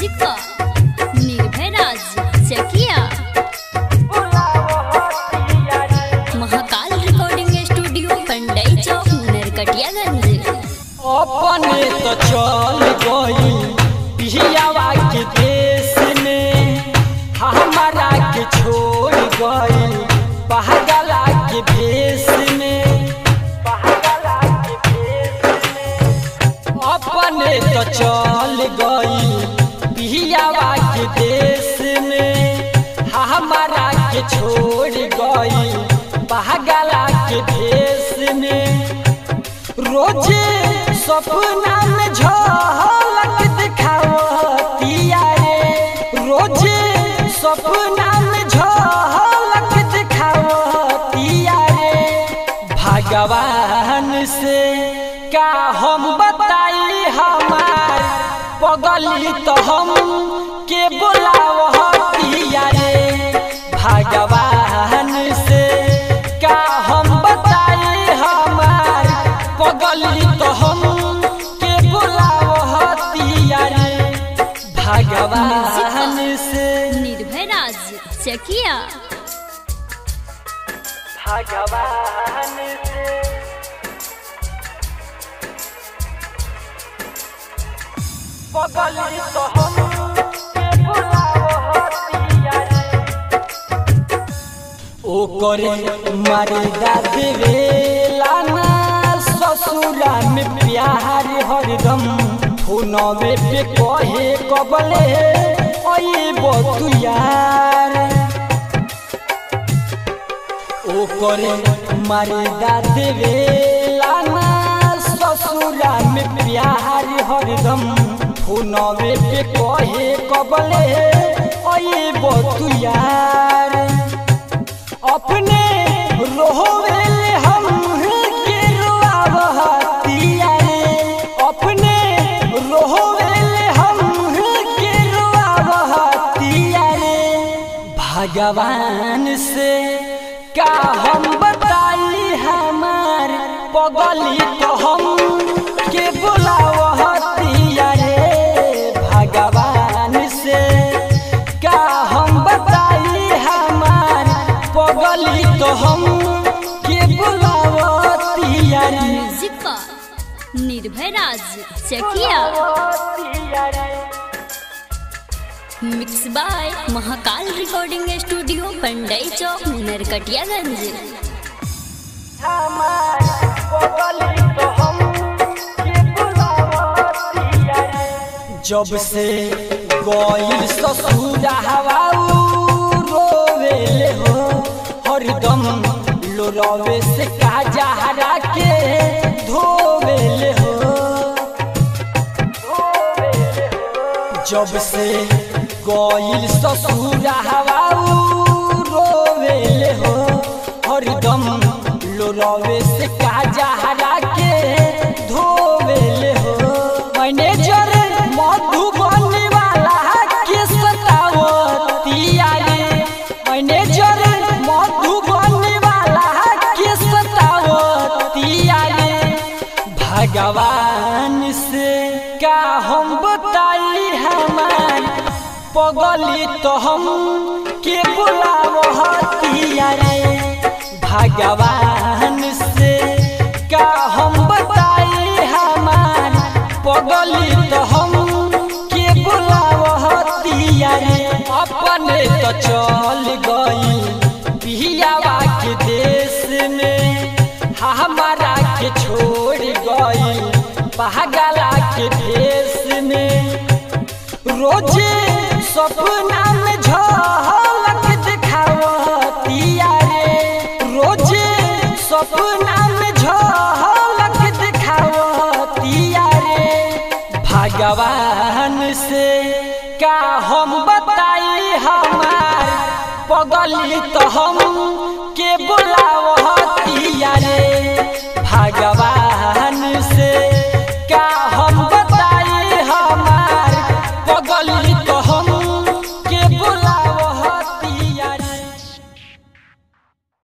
Music का निर्भय राज चकिया Mahakal recording studio Pandai Chowk Narkatiaganj. अपने तो चल गई पिहियावा के देश में, हमारा के छोड़ गई पहगला के भेष में। अपने तो चल गई पिहियावा के देश में, हमारा के छोड़ गई पहगला के भेष में। रोजे सपना में झलक दिखावतिया रे, रोजे सपना में झलक दिखावतिया रे। भगवान से का हम बताई हमार पगली तो हम के बुलावतिया रे। भगवान से का हम बताई हमार पगली तो हम के बुलावतिया रे। भगवान से निर्भय राज चकिया भगवान से पगली तो हम के बुलावतिया रे। ओ करे मर्दा देवेला ना ससुरा में प्यार हरदम, फोनवे पे कहे कबले ओए बतू यार। ओ करे मर्दा देवेला ना ससुरा में प्यार हरदम, फोनवे पे कहे कबले ओए बतू यार। अपने रोवेले हम के रोआवतिया रे, अपने रोवेले हम के रोआवतिया रे। भगवान से का हम बताई हमार पगली तो हम के बुलावतिया रे। भगवान से का हम बताई हमार पगली तो हम के बुलावतिया रे। म्यूजिक का Nirbhay Raj Chakiya mix by Mahakal recording studio Pandai Chowk Narkatiaganj. जब से गइल ससुरावा रोवेले हो हरदम, लोरावे से काजहरा के धोवेले हो। जब से गइल ससुरावा रोवेले हो हरदम, लोरावे से काजहरा के धोवेले हो। मैनेजर मधुबनी वाला के सतावतिया रे, मैनेजर मधुबनी वाला के सतावतिया रे। भगवान से का हम बताई हमार पगली तो हम के बुलावतिया रे। भगवान से का हम बताई हमार पगली तो हम के बुलावतिया रे। अपने तो चल गई पिहियावा के देश में, हमारा के छोड़ गई पहगला के भेष में। रोजे सपना में झलक दिखावतिया रे, रोजे सपना में झलक दिखावतिया रे। भगवान से का हम